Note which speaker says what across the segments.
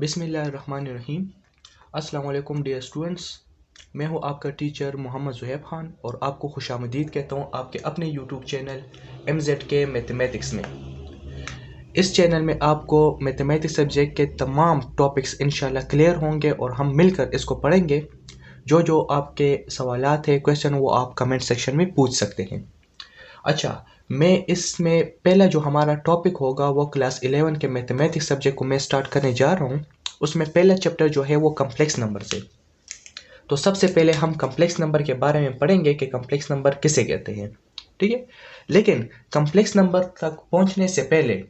Speaker 1: बिस्मिल्लाहिर्रहमानिर्रहीम। अस्सलाम वालेकुम डियर स्टूडेंट्स, मैं हूं आपका टीचर मोहम्मद ज़ुहैब खान और आपको खुशामदीद कहता हूं आपके अपने यूट्यूब चैनल MZK मैथमेटिक्स में। इस चैनल में आपको मैथमेटिक्स सब्जेक्ट के तमाम टॉपिक्स इंशाल्लाह क्लियर होंगे और हम मिलकर इसको पढ़ेंगे। जो आपके सवालात है, क्वेश्चन, वो आप कमेंट सेक्शन में पूछ सकते हैं। अच्छा, मैं इसमें पहला जो हमारा टॉपिक होगा वो क्लास 11 के मैथमेटिक्स सब्जेक्ट को मैं स्टार्ट करने जा रहा हूँ। उसमें पहला चैप्टर जो है वो कम्प्लेक्स नंबर से। तो सबसे पहले हम कम्प्लेक्स नंबर के बारे में पढ़ेंगे कि कम्प्लेक्स नंबर किसे कहते हैं, ठीक है। लेकिन कम्प्लेक्स नंबर तक पहुंचने से पहले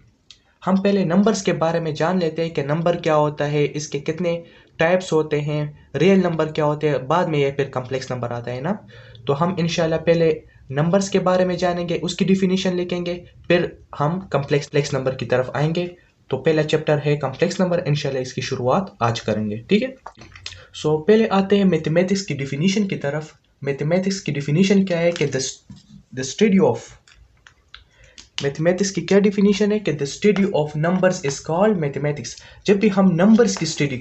Speaker 1: हम पहले नंबर्स के बारे में जान लेते हैं कि नंबर क्या होता है, इसके कितने टाइप्स होते हैं, रियल नंबर क्या होते हैं, बाद में ये फिर कम्प्लेक्स नंबर आता है ना। तो हम इंशाल्लाह पहले नंबर्स के बारे में जानेंगे, उसकी डिफिनीशन लिखेंगे, फिर हम कम्प्लेक्स नंबर की तरफ आएंगे। तो पहला चैप्टर है कम्प्लेक्स नंबर, इंशाल्लाह इसकी शुरुआत आज करेंगे, ठीक है। सो पहले आते हैं मैथमेटिक्स की डिफिनीशन की तरफ। मैथमेटिक्स की डिफिनीशन क्या है कि द स्टडी ऑफ मैथमेटिक्स की क्या डिफिनीशन है कि the study of numbers is called mathematics. जब भी हम नंबर्स की स्टडी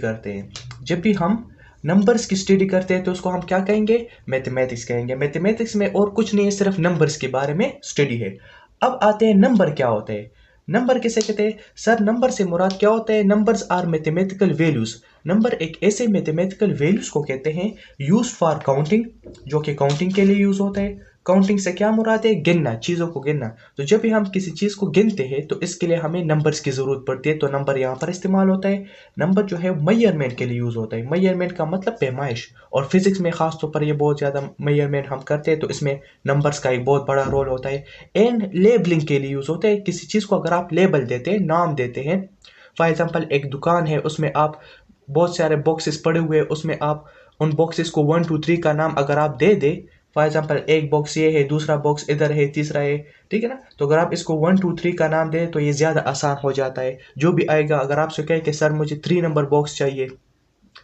Speaker 1: करते हैं तो उसको हम क्या कहेंगे, मैथमेटिक्स कहेंगे। मैथमेटिक्स में और कुछ नहीं है, सिर्फ नंबर्स के बारे में स्टडी है। अब आते हैं नंबर क्या होते हैं। नंबर किसे कहते हैं? सर नंबर से मुराद क्या होता है? Numbers are mathematical values. Number एक ऐसे मैथमेटिकल वैल्यूज को कहते हैं यूज्ड फॉर काउंटिंग, जो कि काउंटिंग के लिए यूज होता है। काउंटिंग से क्या मुराद है? गिनना, चीज़ों को गिनना। तो जब भी हम किसी चीज़ को गिनते हैं तो इसके लिए हमें नंबर्स की ज़रूरत पड़ती है, तो नंबर यहाँ पर इस्तेमाल होता है। नंबर जो है मेजरमेंट के लिए यूज़ होता है। मेजरमेंट का मतलब पैमाइश, और फिजिक्स में ख़ास तौर पर ये बहुत ज़्यादा मेजरमेंट हम करते हैं, तो इसमें नंबर्स का एक बहुत बड़ा रोल होता है। एंड लेबलिंग के लिए यूज़ होता है। किसी चीज़ को अगर आप लेबल देते हैं, नाम देते हैं, फॉर एग्जाम्पल एक दुकान है, उसमें आप बहुत सारे बॉक्सेस पड़े हुए हैं, उसमें आप उन बॉक्सेस को 1 2 3 का नाम अगर आप दे दे, फॉर एग्जाम्पल एक बॉक्स ये है, दूसरा बॉक्स इधर है, तीसरा है, ठीक है ना। तो अगर आप इसको 1 2 3 का नाम दें तो ये ज़्यादा आसान हो जाता है। जो भी आएगा, अगर आपसे कहे कि सर मुझे 3 नंबर बॉक्स चाहिए,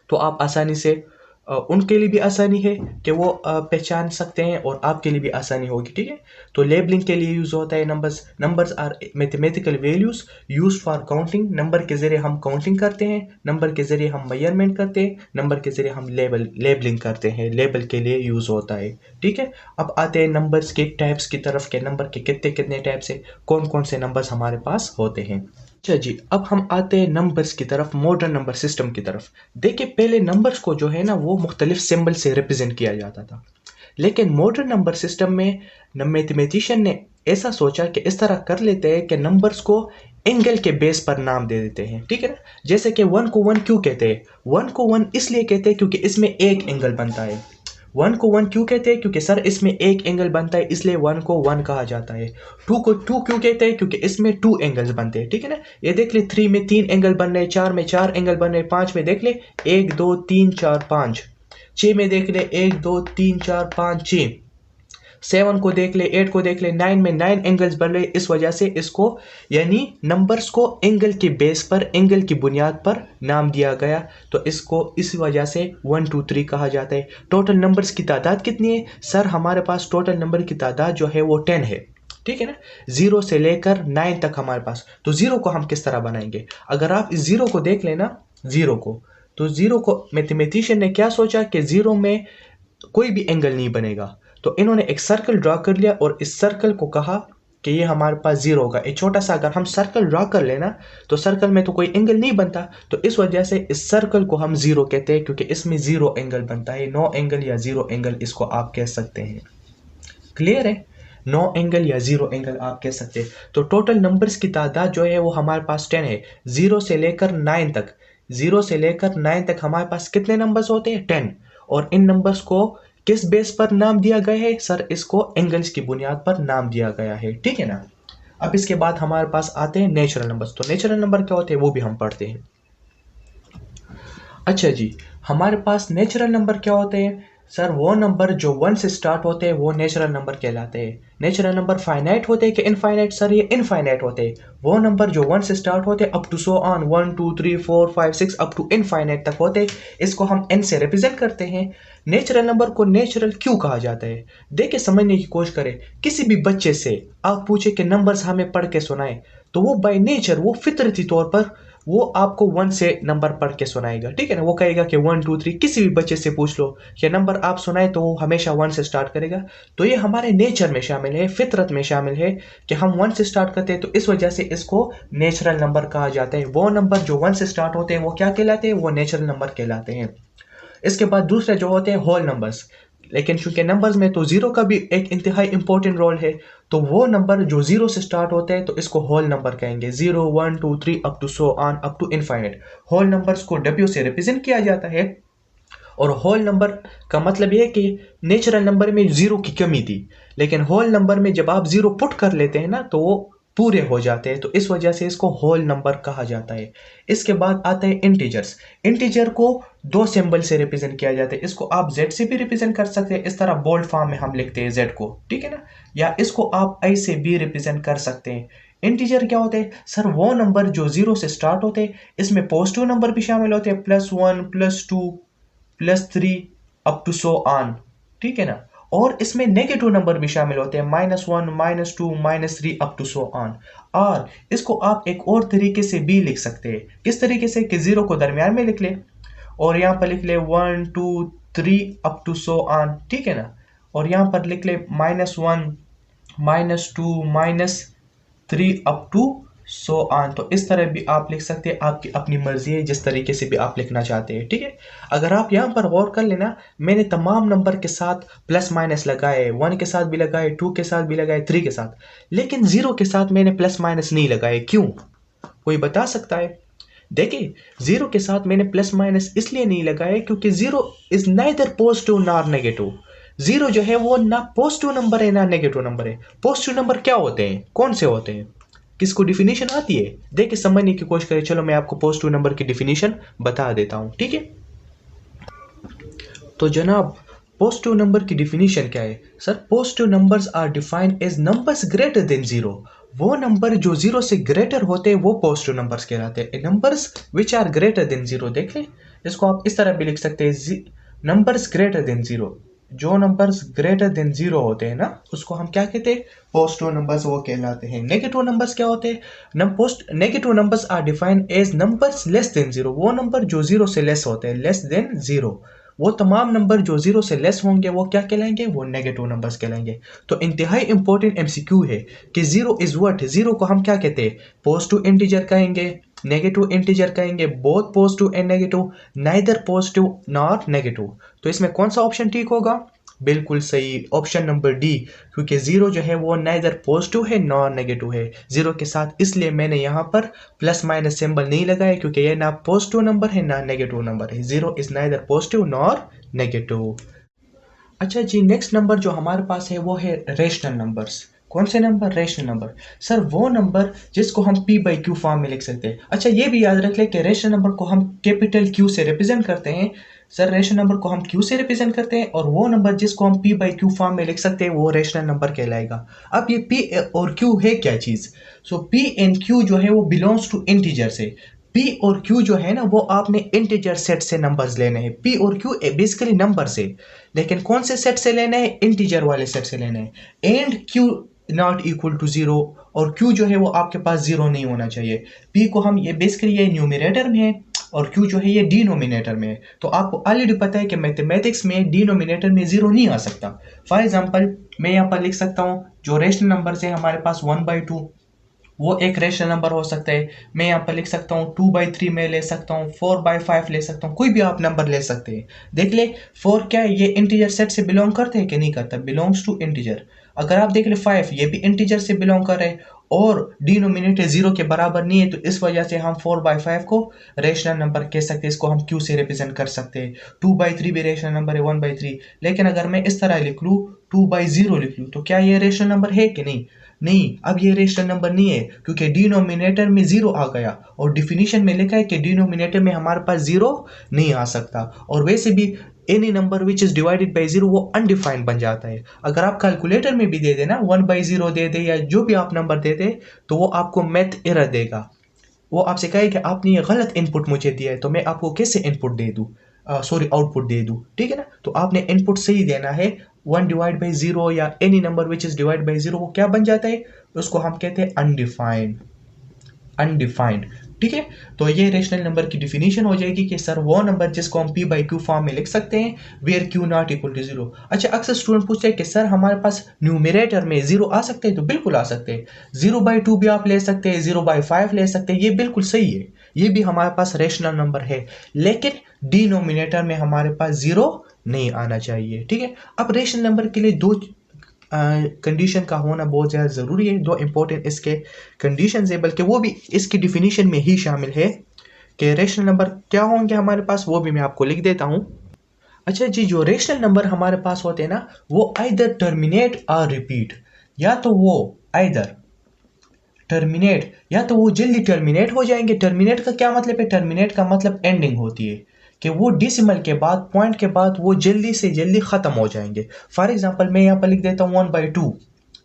Speaker 1: तो आप आसानी से उनके लिए भी आसानी है कि वो पहचान सकते हैं और आपके लिए भी आसानी होगी, ठीक है। तो लेबलिंग के लिए यूज़ होता है numbers are mathematical values used for counting. Number के ज़रिए हम काउंटिंग करते हैं, नंबर के ज़रिए हम मेजरमेंट करते हैं, नंबर के ज़रिए हम लेबलिंग करते हैं, लेबल के लिए यूज़ होता है, ठीक है। अब आते हैं नंबर्स के टाइप्स की तरफ के नंबर के कितने कितने टाइप्स है, कौन कौन से नंबर्स हमारे पास होते हैं। अच्छा जी, अब हम आते हैं नंबर्स की तरफ, मॉडर्न नंबर सिस्टम की तरफ। देखिए पहले नंबर्स को जो है ना वो मुख्तलिफ सिंबल से रिप्रेजेंट किया जाता था, लेकिन मॉडर्न नंबर सिस्टम में मैथमेटिशियन ने ऐसा सोचा कि इस तरह कर लेते हैं कि नंबर्स को एंगल के बेस पर नाम दे देते हैं, ठीक है ना। जैसे कि 1 को 1 क्यों कहते हैं? 1 को 1 इसलिए कहते हैं क्योंकि इसमें एक एंगल बनता है। 1 को 1 क्यों कहते हैं? क्योंकि सर इसमें एक एंगल बनता है, इसलिए 1 को 1 कहा जाता है। 2 को 2 क्यों कहते हैं? क्योंकि इसमें 2 एंगल्स बनते हैं, ठीक है ना। ये देख ले, 3 में 3 एंगल बन रहे, 4 में 4 एंगल बन रहे, 5 में देख ले 1 2 3 4 5, 6 में देख ले 1 2 3 4 5 6, 7 को देख ले, 8 को देख ले, 9 में 9 एंगल्स बन रहे। इस वजह से इसको, यानी नंबर्स को एंगल की बेस पर, एंगल की बुनियाद पर नाम दिया गया, तो इसको इस वजह से 1 2 3 कहा जाता है। टोटल नंबर्स की तादाद कितनी है? सर हमारे पास टोटल नंबर की तादाद जो है वो 10 है, ठीक है ना। 0 से लेकर 9 तक हमारे पास। तो 0 को हम किस तरह बनाएंगे? अगर आप इस 0 को देख लेना, 0 को, तो 0 को मैथमेटिशियन ने क्या सोचा कि 0 में कोई भी एंगल नहीं बनेगा, तो इन्होंने एक सर्कल ड्रॉ कर लिया और इस सर्कल को कहा कि ये हमारे पास 0 होगा। एक छोटा सा अगर हम सर्कल ड्रॉ कर लेना तो सर्कल में तो कोई एंगल नहीं बनता, तो इस वजह से इस सर्कल को हम 0 कहते हैं, क्योंकि इसमें 0 एंगल बनता है। नो एंगल या 0 एंगल इसको आप कह सकते हैं। क्लियर है? नो एंगल या 0 एंगल आप कह सकते हैं। तो टोटल नंबर्स की तादाद जो है वो हमारे पास 10 है, 0 से लेकर 9 तक। 0 से लेकर 9 तक हमारे पास कितने नंबर्स होते हैं? 10। और इन नंबर्स को किस बेस पर नाम दिया गया है? सर इसको एंगल्स की बुनियाद पर नाम दिया गया है, ठीक है ना। अब इसके बाद हमारे पास आते हैं नेचुरल नंबर्स। तो नेचुरल नंबर क्या होते हैं वो भी हम पढ़ते हैं। अच्छा जी, हमारे पास नेचुरल नंबर क्या होते हैं? सर वो नंबर जो 1 से स्टार्ट होते हैं वो नेचुरल नंबर कहलाते हैं। नेचुरल नंबर फाइनाइट होते हैं कि इनफाइनाइट? सर ये इनफाइनाइट होते हैं। वो नंबर जो 1 से स्टार्ट होते हैं up to so on 1 2 3 4 5 6 up to infinite तक होते हैं, इसको हम n से रिप्रेजेंट करते हैं। नेचुरल नंबर को नेचुरल क्यों कहा जाता है? देखिए समझने की कोशिश करें। किसी भी बच्चे से आप पूछे कि नंबर्स हमें पढ़ के सुनाए, तो वो बाय नेचर, वो फितरती तौर पर वो आपको 1 से नंबर पढ़ के सुनाएगा, ठीक है ना। वो कहेगा कि 1 2 3, किसी भी बच्चे से पूछ लो कि नंबर आप सुनाए तो वो हमेशा 1 से स्टार्ट करेगा। तो ये हमारे नेचर में शामिल है, फितरत में शामिल है कि हम 1 से स्टार्ट करते हैं, तो इस वजह से इसको नेचुरल नंबर कहा जाता है। वो नंबर जो 1 से स्टार्ट होते हैं वो क्या कहलाते हैं, वो नेचुरल नंबर कहलाते हैं। इसके बाद दूसरे जो होते हैं होल नंबर्स, लेकिन चूंकि नंबर्स में तो जीरो का भी एक इंतहाई इंपॉर्टेंट रोल है, तो वो नंबर जो जीरो से स्टार्ट होते हैं तो इसको होल नंबर कहेंगे। 0 1 2 3 up to so on up to infinite. Whole numbers को डब्ल्यू से रिप्रेजेंट किया जाता है, और होल नंबर का मतलब यह है कि नेचुरल नंबर में जीरो की कमी थी, लेकिन होल नंबर में जब आप जीरो पुट कर लेते हैं ना तो वो पूरे हो जाते हैं, तो इस वजह से इसको होल नंबर कहा जाता है। इसके बाद आते हैं इंटीजर्स। इंटीजर को दो सिंबल से रिप्रेजेंट किया जाता है। इसको आप जेड से भी रिप्रेजेंट कर सकते हैं, इस तरह बोल्ड फॉर्म में हम लिखते हैं जेड को, ठीक है ना, या इसको आप आई से भी रिप्रेजेंट कर सकते हैं। इंटीजर क्या होते हैं सर, वो नंबर जो जीरो से स्टार्ट होते हैं, इसमें पॉजिटिव नंबर भी शामिल होते हैं, +1 +2 +3 अप टू सो ऑन, ठीक है ना। और इसमें नेगेटिव नंबर भी शामिल होते हैं, -1 -2 -3 अप टू सो ऑन। और इसको आप एक और तरीके से भी लिख सकते हैं। किस तरीके से कि जीरो को दरमियान में लिख ले और यहाँ पर लिख ले 1 2 3 अप टू सो ऑन, ठीक है ना। और यहाँ पर लिख ले -1 -2 -3 अप टू सो ऑन। तो इस तरह भी आप लिख सकते हैं, आपकी अपनी मर्जी है जिस तरीके से भी आप लिखना चाहते हैं, ठीक है। अगर आप यहाँ पर गौर कर लेना, मैंने तमाम नंबर के साथ प्लस माइनस लगाए, 1 के साथ भी लगाए, 2 के साथ भी लगाए, 3 के साथ, लेकिन 0 के साथ मैंने प्लस माइनस नहीं लगाए। क्यों, कोई बता सकता है? देखिए, 0 के साथ मैंने प्लस माइनस इसलिए नहीं लगाए क्योंकि 0 is neither positive nor negative. 0 जो है वो ना पॉजिटिव नंबर है ना नेगेटिव नंबर है। पॉजिटिव नंबर क्या होते हैं, कौन से होते हैं, किसको डिफिनीशन आती है? देखिए समझने की कोशिश करें। चलो मैं आपको पॉजिटिव नंबर की डिफिनीशन बता देता हूं, ठीक है। तो जनाब, पॉजिटिव नंबर की डिफिनीशन क्या है? Sir, positive numbers are defined as numbers greater than zero. वो नंबर जो जीरो से ग्रेटर होते हैं वो पॉजिटिव नंबर्स कहलाते हैं। Numbers which are greater than zero, देख लें, इसको आप इस तरह भी लिख सकते हैं, नंबर्स ग्रेटर देन जीरो। जो नंबर्स ग्रेटर देन जीरो होते हैं ना, उसको हम क्या कहते हैं, पॉजिटिव नंबर्स वो कहलाते हैं। नेगेटिव नंबर्स क्या होते हैं? Negative numbers are defined as numbers less than zero. वो नंबर जो जीरो से लेस होते हैं, लेस देन जीरो। वो तमाम नंबर जो जीरो से लेस होंगे वो क्या कहलाएंगे, वो नेगेटिव नंबर्स कहलाएंगे। तो इंतहाई इंपॉर्टेंट एमसीक्यू है कि जीरो इज व्हाट, जीरो को हम क्या कहते हैं, पॉजिटिव इंटीजर कहेंगे, नेगेटिव इंटीजर कहेंगे, both positive and negative, neither positive nor negative. तो इसमें कौन सा ऑप्शन ठीक होगा? बिल्कुल सही, ऑप्शन नंबर डी, क्योंकि जीरो जो है वो नाइदर पॉजिटिव है नॉर नेगेटिव है। जीरो के साथ इसलिए मैंने यहाँ पर प्लस माइनस सिंबल नहीं लगाया क्योंकि ये ना पॉजिटिव नंबर है ना नेगेटिव नंबर है। Zero is neither positive nor negative. अच्छा जी, नेक्स्ट नंबर जो हमारे पास है वो है रेशनल नंबर्स। कौन से नंबर? Rational number. सर, वो नंबर जिसको हम p/q फॉर्म में लिख सकते हैं। अच्छा, ये भी याद रख ले कि रेशनल नंबर को हम कैपिटल Q से रिप्रेजेंट करते हैं। सर, रेशनल नंबर को हम Q से रिप्रेजेंट करते हैं, और वो नंबर जिसको हम p/q फॉर्म में लिख सकते हैं वो रेशनल नंबर कहलाएगा। अब ये p और q है क्या चीज़? सो p एंड q जो है वो बिलोंग्स टू इंटीजर से। p और q जो है ना वो आपने इंटीजर सेट से नंबर्स लेने हैं। p और q बेसिकली नंबर से, लेकिन कौन से सेट से लेने हैं? इंटीजर वाले सेट से लेने हैं। And q not equal to zero, और q जो है वो आपके पास जीरो नहीं होना चाहिए। p को हम ये बेसिकली ये न्यूमरेटर में है और q जो है ये डिनोमिनेटर में है। तो आपको ऑलरेडी पता है कि मैथमेटिक्स में डिनोमिनेटर में जीरो नहीं आ सकता। फॉर एग्जांपल, मैं यहाँ पर लिख सकता हूँ जो रेशनल नंबर है हमारे पास 1/2, वो एक रेशनल नंबर हो सकता है। मैं यहाँ पर लिख सकता हूँ 2/3 में ले सकता हूँ, 4/5 ले सकता हूँ, कोई भी आप नंबर ले सकते हैं। देख ले 4 क्या है, ये इंटीजर सेट से बिलोंग करते हैं कि नहीं करता? Belongs to integer. अगर आप देख ले 5, ये भी इंटीजर से बिलोंग कर रहे हैं और डिनोमिनेटर जीरो के बराबर नहीं है, तो इस वजह से हम 4/5 को रेशनल नंबर कह सकते हैं। इसको हम q से रिप्रेजेंट कर सकते हैं। 2/3 भी रेशनल नंबर है, 1/3। लेकिन अगर मैं इस तरह लिख लूँ, 2/0 लिख लूँ, तो क्या ये रेशनल नंबर है कि नहीं? नहीं, अब ये रेशनल नंबर नहीं है क्योंकि डिनोमिनेटर में जीरो आ गया, और डिफिनीशन में लिखा है कि डिनोमिनेटर में हमारे पास जीरो नहीं आ सकता। और वैसे भी any number which is divided by zero वो अनडिफाइंड बन जाता है। अगर आप कैलकुलेटर में भी दे देना 1/0 दे दे या जो भी आप नंबर दे दे, तो वो आपको मैथ एरर देगा। वो आपसे कहे कि आपने ये गलत इनपुट मुझे दिया है, तो मैं आपको कैसे इनपुट दे दूँ, आउटपुट दे दूँ, ठीक है ना। तो आपने इनपुट सही देना है। 1/0 या any number which is divide by zero वो क्या बन जाता है? उसको हम कहते हैं अनडिफाइंड। ठीक है। तो ये रेशनल नंबर की डिफिनीशन हो जाएगी कि सर वो नंबर जिसको हम p/q फॉर्म में लिख सकते हैं where q not equal to 0। अच्छा, अक्सर स्टूडेंट पूछते हैं कि सर हमारे पास न्यूमरेटर में 0 आ सकते हैं, तो बिल्कुल आ सकते हैं। 0/2 भी आप ले सकते हैं, 0/5 ले सकते हैं, ये बिल्कुल सही है, ये भी हमारे पास रेशनल नंबर है, लेकिन डिनोमिनेटर में हमारे पास 0 नहीं आना चाहिए। ठीक है। अब रेशनल नंबर के लिए दो कंडीशन का होना बहुत ज़्यादा ज़रूरी है, दो इंपॉर्टेंट इसके कंडीशंस है, बल्कि वो भी इसकी डिफिनीशन में ही शामिल है कि रेशनल नंबर क्या होंगे हमारे पास, वो भी मैं आपको लिख देता हूँ। अच्छा जी, जो रेशनल नंबर हमारे पास होते हैं ना, वो आइदर टर्मिनेट और रिपीट, या तो वो आइदर टर्मिनेट या तो वो जल्दी टर्मिनेट हो जाएंगे। टर्मिनेट का क्या मतलब है? टर्मिनेट का मतलब एंडिंग होती है, कि वो डिसिमल के बाद, पॉइंट के बाद वो जल्दी से जल्दी खत्म हो जाएंगे। फॉर एग्जांपल मैं यहाँ पर लिख देता हूँ 1/2,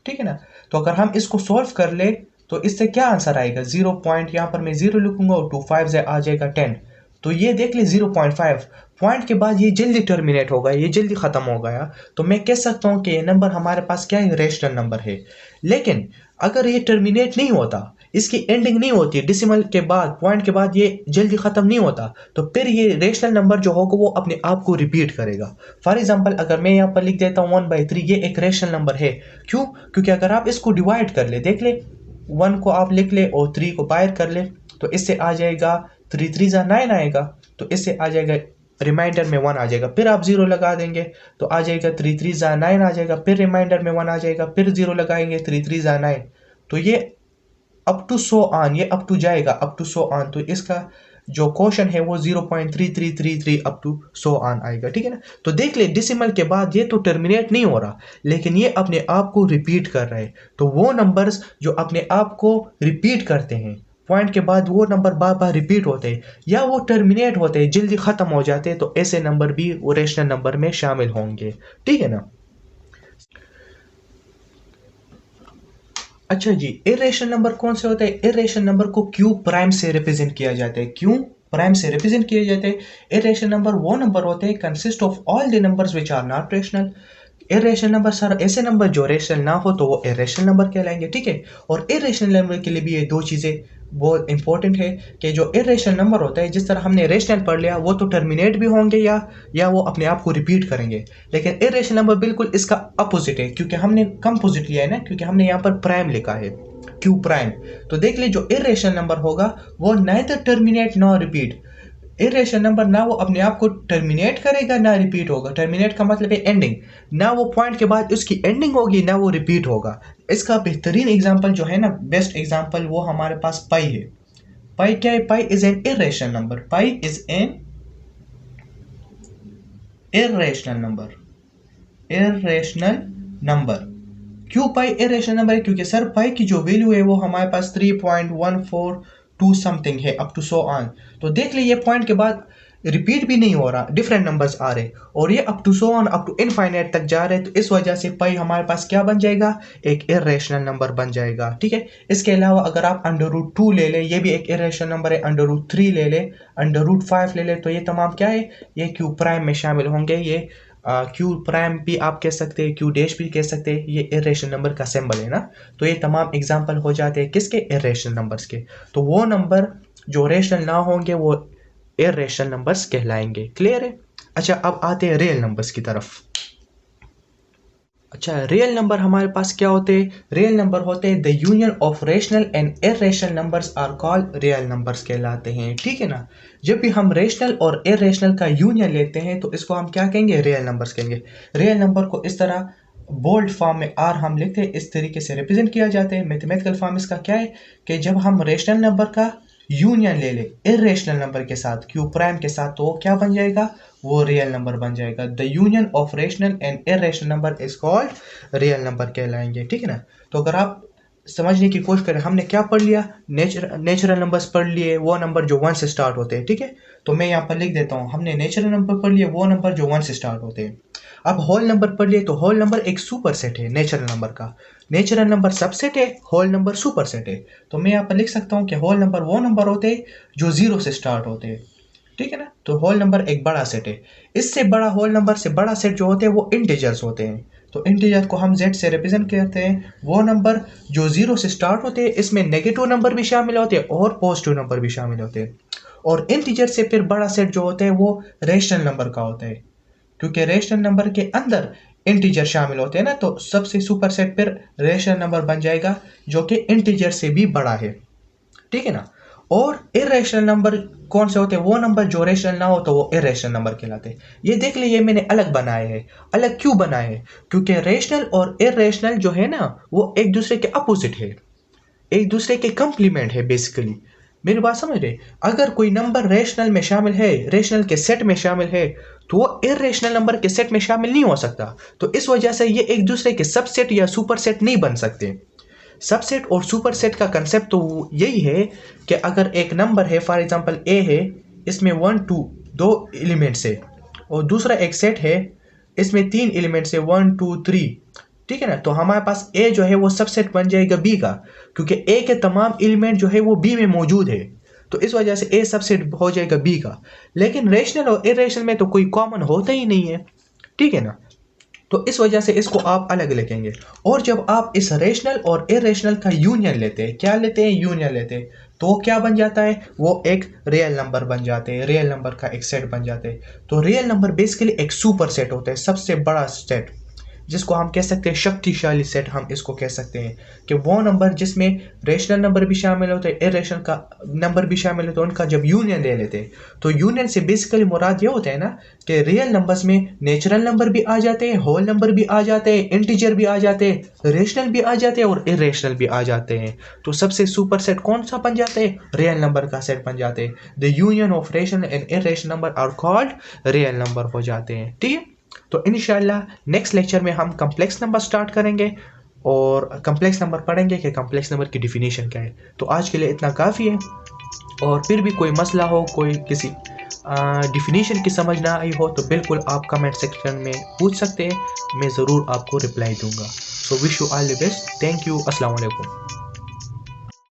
Speaker 1: ठीक है ना। तो अगर हम इसको सॉल्व कर ले तो इससे क्या आंसर आएगा? 0 पॉइंट, यहाँ पर मैं 0 लिखूंगा और 2 5 से आ जाएगा 10। तो ये देख ले 0.5 पॉइंट के बाद ये जल्दी टर्मिनेट हो गया, ये जल्दी खत्म हो गया, तो मैं कह सकता हूँ कि ये नंबर हमारे पास क्या है? रेशनल नंबर है। लेकिन अगर ये टर्मिनेट नहीं होता, इसकी एंडिंग नहीं होती, डिसिमल के बाद, पॉइंट के बाद ये जल्दी खत्म नहीं होता, तो फिर ये रेशनल नंबर जो होगा वो अपने आप को रिपीट करेगा। फॉर एग्जांपल अगर मैं यहाँ पर लिख देता हूँ 1/3, ये एक रेशनल नंबर है। क्यों? क्योंकि अगर आप इसको डिवाइड कर ले, देख ले 1 को आप लिख ले और 3 को बाहर कर ले, तो इससे आ जाएगा 3 3 9 आएगा, तो इससे आ जाएगा रिमाइंडर में 1 आ जाएगा, फिर आप 0 लगा देंगे तो आ जाएगा 3 3 9 आ जाएगा, फिर रिमाइंडर में 1 आ जाएगा, फिर 0 लगाएंगे, 3 3 9। तो ये अप टू 100 ऑन, ये अप टू जाएगा अप टू 100 ऑन, तो इसका जो क्वेश्चन है वो 0.3333 अप टू 100 ऑन आएगा। ठीक है ना। तो देख ले डिसिमल के बाद ये तो टर्मिनेट नहीं हो रहा, लेकिन ये अपने आप को रिपीट कर रहा है। तो वो नंबर्स जो अपने आप को रिपीट करते हैं, पॉइंट के बाद वो नंबर बार बार रिपीट होते हैं या वो टर्मिनेट होते हैं, जल्दी खत्म हो जाते हैं, तो ऐसे नंबर भी वो रेशनल नंबर में शामिल होंगे। ठीक है ना। अच्छा जी, इरेशनल नंबर कौन से होते हैं? इरेशनल नंबर को क्यू प्राइम से रिप्रेजेंट किया जाता है, क्यू प्राइम से रिप्रेजेंट किए जाते हैं। इरेशनल नंबर वो नंबर होते हैं consist of all the numbers which are not rational. Irrational number sir ऐसे नंबर जो रेशनल ना हो तो वो इरेशनल नंबर कहलाएंगे। ठीक है। और इरेशनल नंबर के लिए भी ये दो चीज़ें बहुत इंपॉर्टेंट है कि जो इरेशनल नंबर होता है, जिस तरह हमने रेशनल पढ़ लिया, वो तो टर्मिनेट भी होंगे या वो अपने आप को रिपीट करेंगे। लेकिन इरेशनल नंबर बिल्कुल इसका अपोजिट है, क्योंकि हमने कंपोजिट लिया है ना, क्योंकि हमने यहाँ पर प्राइम लिखा है, क्यू प्राइम। तो देख ले जो इरेशनल नंबर होगा वो neither terminate nor repeat. Irrational number ना वो अपने आप को टर्मिनेट करेगा ना रिपीट होगा। टर्मिनेट का मतलब है एंडिंग, ना वो पॉइंट के बाद उसकी एंडिंग होगी ना वो रिपीट होगा। इसका बेहतरीन एग्जांपल जो है ना, बेस्ट एग्जांपल, वो हमारे पास पाई है। पाई क्या है? Pi is an irrational number, pi is an irrational number, irrational number. क्यों पाई इरेशनल नंबर है? क्योंकि सर पाई की जो वैल्यू है वो हमारे पास 3.142 समथिंग है अप टू 100 ऑन। तो देख लीजिए पॉइंट के बाद रिपीट भी नहीं हो रहा, डिफरेंट नंबर्स आ रहे और ये up to 100 on, up to infinite तक जा रहे हैं। तो इस वजह से पाई हमारे पास क्या बन जाएगा? एक इरेशनल नंबर बन जाएगा। ठीक है। इसके अलावा अगर आप √2 ले ले, ये भी एक इरेशनल नंबर है। √3 ले ले, √5 ले ले, तो ये तमाम क्या है? ये क्यू प्राइम में शामिल होंगे। ये क्यू प्राइम भी आप कह सकते हैं, क्यू डैश भी कह सकते हैं, ये इरेशनल नंबर का सिंबल है ना। तो ये तमाम एग्जांपल हो जाते हैं किसके? इरेशनल नंबर्स के। तो वो नंबर जो रेशनल ना होंगे वो इरेशनल नंबर्स कहलाएंगे। क्लियर है? अच्छा, अब आते हैं रियल नंबर्स की तरफ। अच्छा, रियल नंबर हमारे पास क्या होते हैं? रियल नंबर होते हैं the union of rational and irrational numbers are called real numbers कहलाते हैं। ठीक है ना। जब भी हम रेशनल और इरेशनल का यूनियन लेते हैं तो इसको हम क्या कहेंगे? रियल नंबर्स कहेंगे। रियल नंबर को इस तरह बोल्ड फॉर्म में आर हम लिखते हैं, इस तरीके से रिप्रेजेंट किया जाता है। मैथमेटिकल फॉर्म इसका क्या है कि जब हम रेशनल नंबर का यूनियन ले ले इरेशनल नंबर के साथ, क्यू प्राइम के साथ, तो वो क्या बन जाएगा? वो रियल नंबर बन जाएगा। The union of rational and irrational number is called real number कहलाएंगे। ठीक है ना। तो अगर आप समझने की कोशिश करें, हमने क्या पढ़ लिया? नेचुरल नंबर्स पढ़ लिए, वो नंबर जो 1 से स्टार्ट होते हैं। ठीक है। तो मैं यहाँ पर लिख देता हूँ, हमने नेचुरल नंबर पढ़ लिए, वो नंबर जो 1 से स्टार्ट होते हैं। अब होल नंबर पढ़ लिए, तो होल नंबर एक सुपर सेट है नेचुरल नंबर का। नेचुरल नंबर सबसेट है, होल नंबर सुपर सेट है। तो मैं यहाँ पर लिख सकता हूँ कि होल नंबर वो नंबर होते हैं जो 0 से स्टार्ट होते हैं। ठीक है ना। तो होल नंबर एक बड़ा सेट है। इससे बड़ा होल नंबर से बड़ा सेट जो होते हैं वो इंटीजर्स होते हैं। तो इंटीजर को हम z से रिप्रेजेंट करते हैं वो नंबर जो 0 से स्टार्ट होते हैं, इसमें नेगेटिव नंबर भी शामिल होते हैं और पॉजिटिव नंबर भी शामिल होते हैं। और इंटीजर से फिर बड़ा सेट जो होता है वो रेशनल नंबर का होता है, क्योंकि रेशनल नंबर के अंदर इंटीजर शामिल होते हैं ना, तो सबसे सुपर सेट फिर रेशनल नंबर बन जाएगा जो कि इंटीजर से भी बड़ा है, ठीक है ना। और इरेशनल नंबर कौन से होते हैं? वो नंबर जो रेशनल ना हो तो वो इरेशनल नंबर कहलाते हैं। ये देख लीजिए मैंने अलग बनाए हैं। अलग क्यों बनाए हैं? क्योंकि रेशनल और इरेशनल जो है ना वो एक दूसरे के अपोजिट है, एक दूसरे के कंप्लीमेंट है बेसिकली। मेरी बात समझ रहे? अगर कोई नंबर रेशनल में शामिल है, रेशनल के सेट में शामिल है, तो वो इरेशनल नंबर के सेट में शामिल नहीं हो सकता। तो इस वजह से ये एक दूसरे के सबसेट या सुपर सेट नहीं बन सकते। सबसेट और सुपर सेट का कंसेप्ट तो यही है कि अगर एक नंबर है, फॉर एग्जांपल ए है, इसमें 1 2 दो एलिमेंट्स है, और दूसरा एक सेट है इसमें 3 एलिमेंट्स है 1 2 3, ठीक है ना। तो हमारे पास ए जो है वो सबसेट बन जाएगा बी का, क्योंकि ए के तमाम एलिमेंट जो है वो बी में मौजूद है, तो इस वजह से ए सबसेट हो जाएगा बी का। लेकिन रेशनल और इरेशनल में तो कोई कॉमन होता ही नहीं है, ठीक है ना। तो इस वजह से इसको आप अलग लिखेंगे। और जब आप इस रेशनल और इरेशनल का यूनियन लेते हैं, क्या लेते हैं? यूनियन लेते हैं, तो वो क्या बन जाता है? वो एक रियल नंबर बन जाते हैं, रियल नंबर का एक सेट बन जाते हैं। तो रियल नंबर बेसिकली एक सुपर सेट होता है, सबसे बड़ा सेट, जिसको हम कह सकते हैं शक्तिशाली सेट। हम इसको कह सकते हैं कि वो नंबर जिसमें रेशनल नंबर भी शामिल होते हैं, इरेशनल का नंबर भी शामिल होता है, उनका जब यूनियन ले लेते हैं, तो यूनियन से बेसिकली मुराद ये होता है ना कि रियल नंबर्स में नेचुरल नंबर भी आ जाते हैं, होल नंबर भी आ जाते हैं, इंटीजर भी आ जाते हैं, रेशनल भी आ जाते हैं और इरेशनल भी आ जाते हैं। तो सबसे सुपर सेट कौन सा बन जाता है? रियल नंबर का सेट बन जाते हैं। The union of rational and irrational number are called real number हो जाते हैं, ठीक है। तो इंशाल्लाह नेक्स्ट लेक्चर में हम कम्प्लेक्स नंबर स्टार्ट करेंगे और कम्प्लेक्स नंबर पढ़ेंगे कि कम्प्लेक्स नंबर की डिफिनीशन क्या है। तो आज के लिए इतना काफ़ी है, और फिर भी कोई मसला हो, कोई किसी डिफिनीशन की समझ ना आई हो, तो बिल्कुल आप कमेंट सेक्शन में पूछ सकते हैं, मैं ज़रूर आपको रिप्लाई दूंगा। So wish you all the best, thank you, अस्सलाम वालेकुम।